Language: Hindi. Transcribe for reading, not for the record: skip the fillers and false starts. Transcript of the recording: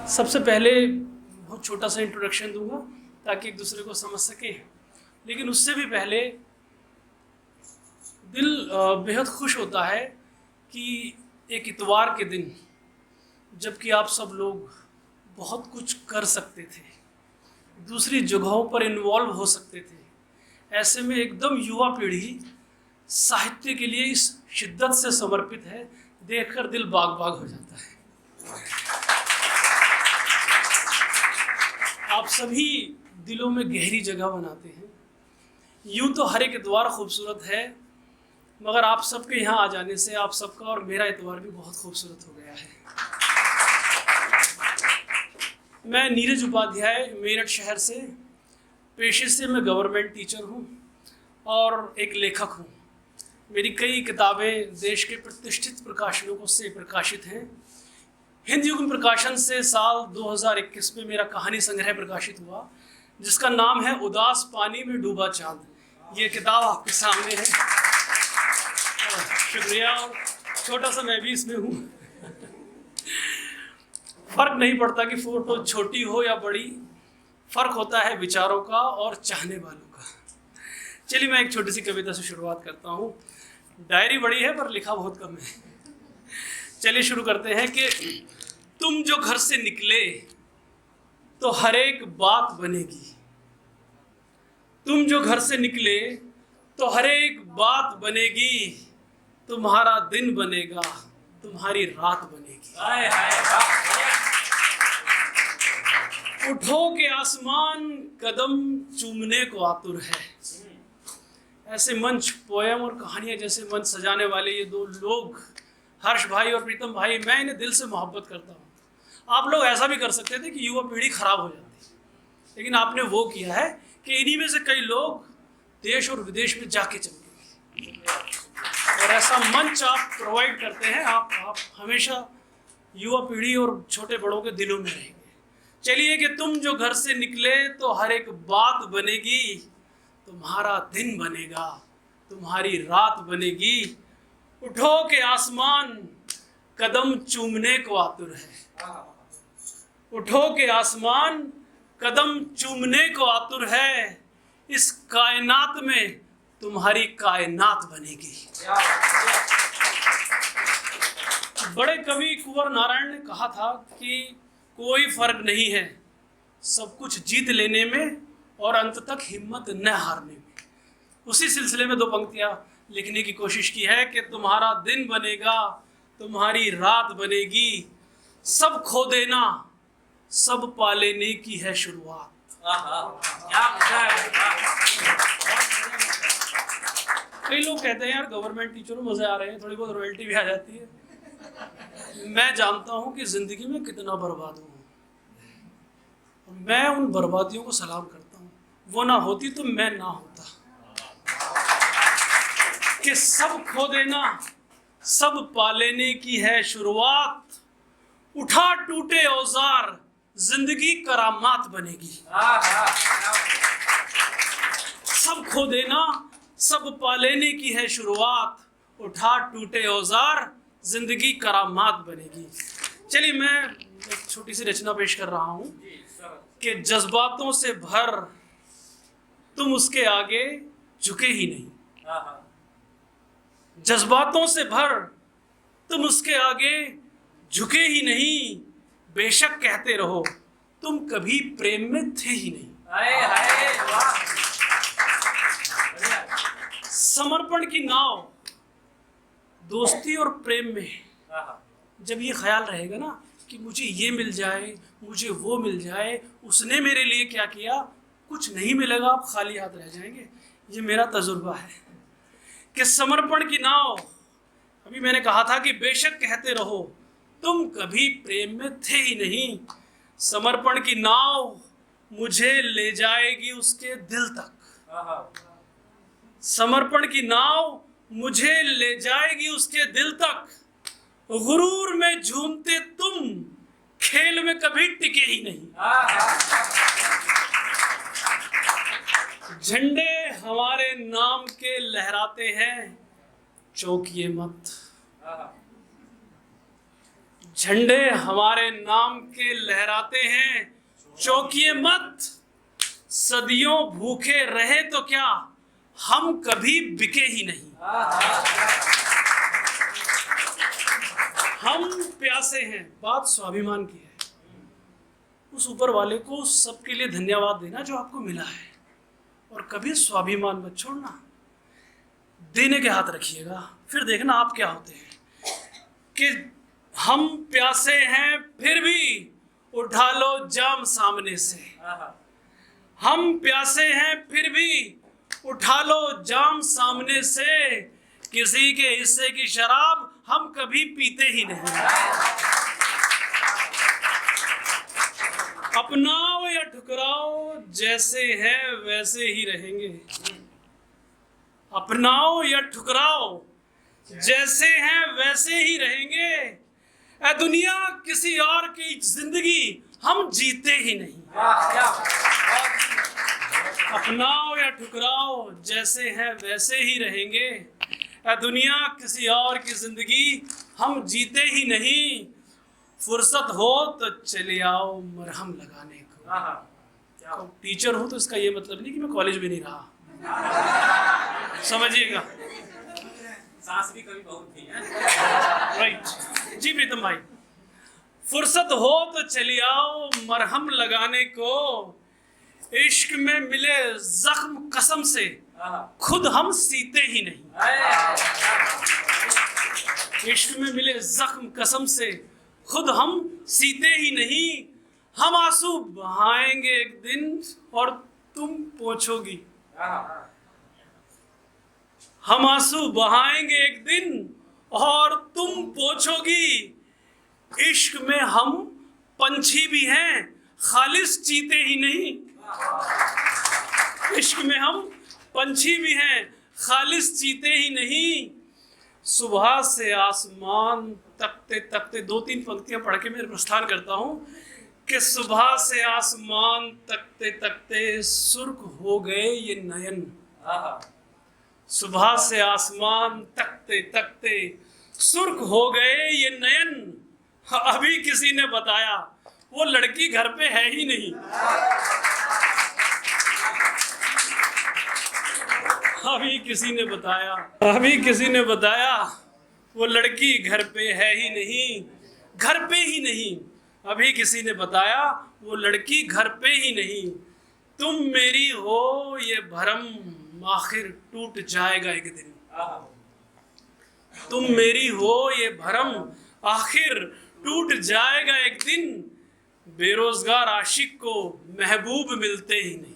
सबसे पहले बहुत छोटा सा इंट्रोडक्शन दूंगा ताकि एक दूसरे को समझ सकें, लेकिन उससे भी पहले दिल बेहद खुश होता है कि एक इतवार के दिन जबकि आप सब लोग बहुत कुछ कर सकते थे, दूसरी जगहों पर इन्वॉल्व हो सकते थे, ऐसे में एकदम युवा पीढ़ी साहित्य के लिए इस शिद्दत से समर्पित है, देखकर दिल बाग बाग हो जाता है। आप सभी दिलों में गहरी जगह बनाते हैं। यूं तो हर एक इतवार खूबसूरत है, मगर आप सबके यहाँ आ जाने से आप सबका और मेरा इतवार भी बहुत खूबसूरत हो गया है। मैं नीरज उपाध्याय मेरठ शहर से, पेशे से मैं गवर्नमेंट टीचर हूँ और एक लेखक हूँ। मेरी कई किताबें देश के प्रतिष्ठित प्रकाशनों से प्रकाशित हैं। हिंद युग प्रकाशन से साल 2021 में मेरा कहानी संग्रह प्रकाशित हुआ, जिसका नाम है उदास पानी में डूबा चांद। ये किताब आपके सामने है। शुक्रिया। छोटा सा मैं भी इसमें हूँ। फर्क नहीं पड़ता कि फोटो छोटी हो या बड़ी, फर्क होता है विचारों का और चाहने वालों का। चलिए मैं एक छोटी सी कविता से शुरुआत करता हूँ। डायरी बड़ी है पर लिखा बहुत कम है। चलिए शुरू करते हैं कि तुम जो घर से निकले तो हर एक बात बनेगी। तुम जो घर से निकले तो हर एक बात बनेगी। तुम्हारा दिन बनेगा, तुम्हारी रात बनेगी। उठो के आसमान कदम चूमने को आतुर है। ऐसे मंच, पोयम और कहानियां जैसे मंच सजाने वाले ये दो लोग, हर्ष भाई और प्रीतम भाई, मैं इन्हें दिल से मोहब्बत करता हूँ। आप लोग ऐसा भी कर सकते थे कि युवा पीढ़ी खराब हो जाती, लेकिन आपने वो किया है कि इन्हीं में से कई लोग देश और विदेश में जाके चमके, और ऐसा मंच आप प्रोवाइड करते हैं। आप हमेशा युवा पीढ़ी और छोटे बड़ों के दिलों में रहेंगे। चलिए कि तुम जो घर से निकले तो हर एक बात बनेगी। तुम्हारा दिन बनेगा, तुम्हारी रात बनेगी। उठो के आसमान कदम चूमने को आतुर है। उठो के आसमान कदम चूमने को आतुर है। इस कायनात में तुम्हारी कायनात बनेगी। बड़े कवि कुंवर नारायण ने कहा था कि कोई फर्क नहीं है सब कुछ जीत लेने में और अंत तक हिम्मत न हारने में। उसी सिलसिले में दो पंक्तियां लिखने की कोशिश की है कि तुम्हारा दिन बनेगा, तुम्हारी रात बनेगी। सब खो देना, सब पा लेने की है शुरुआत। कई लोग कहते हैं यार गवर्नमेंट टीचरों मजे आ रहे हैं, थोड़ी बहुत रॉयल्टी भी आ जाती है। मैं जानता हूं कि जिंदगी में कितना बर्बाद हूं। मैं उन बर्बादियों को सलाम करता हूं। वो ना होती तो मैं ना होता। कि सब खो देना, सब पा लेने की है शुरुआत। उठा टूटे औजार, जिंदगी करामात बनेगी। सब खो देना, सब पा लेने की है शुरुआत। उठा टूटे औजार, जिंदगी करामात बनेगी। चलिए मैं एक छोटी सी रचना पेश कर रहा हूं कि जज्बातों से भर तुम उसके आगे झुके ही नहीं। जज्बातों से भर तुम उसके आगे झुके ही नहीं। बेशक कहते रहो तुम कभी प्रेम में थे ही नहीं। समर्पण की नाव, दोस्ती और प्रेम में जब ये ख्याल रहेगा ना कि मुझे ये मिल जाए, मुझे वो मिल जाए, उसने मेरे लिए क्या किया, कुछ नहीं मिलेगा, आप खाली हाथ रह जाएंगे। ये मेरा तजुर्बा है कि समर्पण की नाव, अभी मैंने कहा था कि बेशक कहते रहो तुम कभी प्रेम में थे ही नहीं। समर्पण की नाव मुझे ले जाएगी उसके दिल तक। समर्पण की नाव मुझे ले जाएगी उसके दिल तक। गुरूर में झूमते तुम, खेल में कभी टिके ही नहीं। झंडे हमारे नाम के लहराते हैं, चौंकिए मत। झंडे हमारे नाम के लहराते हैं, चौंकिए मत, सदियों भूखे रहे तो क्या, हम कभी बिके ही नहीं। हम प्यासे हैं, बात स्वाभिमान की है। उस ऊपर वाले को सबके लिए धन्यवाद देना जो आपको मिला है, और कभी स्वाभिमान मत छोड़ना, देने के हाथ रखिएगा, फिर देखना आप क्या होते हैं। कि हम प्यासे हैं फिर भी उठा लो जाम सामने से, हम प्यासे हैं फिर भी उठा लो जाम सामने से, किसी के हिस्से की शराब हम कभी पीते ही नहीं। अपनाओ या ठुकराओ जैसे हैं वैसे ही रहेंगे, अपनाओ या ठुकराओ जैसे हैं वैसे ही रहेंगे, ऐ दुनिया किसी और की जिंदगी हम जीते ही नहीं। अपनाओ या ठुकराओ जैसे हैं वैसे ही रहेंगे, ऐ दुनिया किसी और की जिंदगी हम जीते ही नहीं। फुर्सत हो तो चले आओ मरहम लगाने को। टीचर हूं तो इसका ये मतलब नहीं कि मैं कॉलेज में नहीं रहा, समझिएगा। सांस भी कभी बहुत थी, राइट जी प्रीतम भाई। फुर्सत हो तो चले आओ मरहम लगाने को, इश्क में मिले जख्म कसम से खुद हम सीते ही नहीं। इश्क में मिले जख्म कसम से खुद हम सीते ही नहीं। हम आंसू बहाएंगे एक दिन और तुम पोंछोगी, हम आंसू बहाएंगे एक दिन और तुम पोंछोगी। इश्क में हम पंछी भी हैं खालिस चीते ही नहीं। इश्क में हम पंछी भी हैं खालिस चीते ही नहीं। सुबह से आसमान तकते तकते, 2-3 पंक्तियां पढ़ के मैं प्रस्थान करता हूं कि सुबह से आसमान तकते तकते सुर्ख हो गए ये नयन। सुबह से आसमान तकते तकते सुर्ख हो गए ये नयन। अभी किसी ने बताया वो लड़की घर पे है ही नहीं। अभी किसी ने बताया वो लड़की घर पे है ही नहीं, घर पे ही नहीं। अभी किसी ने बताया वो लड़की घर पे ही नहीं। तुम मेरी हो ये भरम आखिर टूट जाएगा एक दिन। तुम मेरी हो ये भरम आखिर टूट जाएगा एक दिन। बेरोजगार आशिक को महबूब मिलते ही नहीं।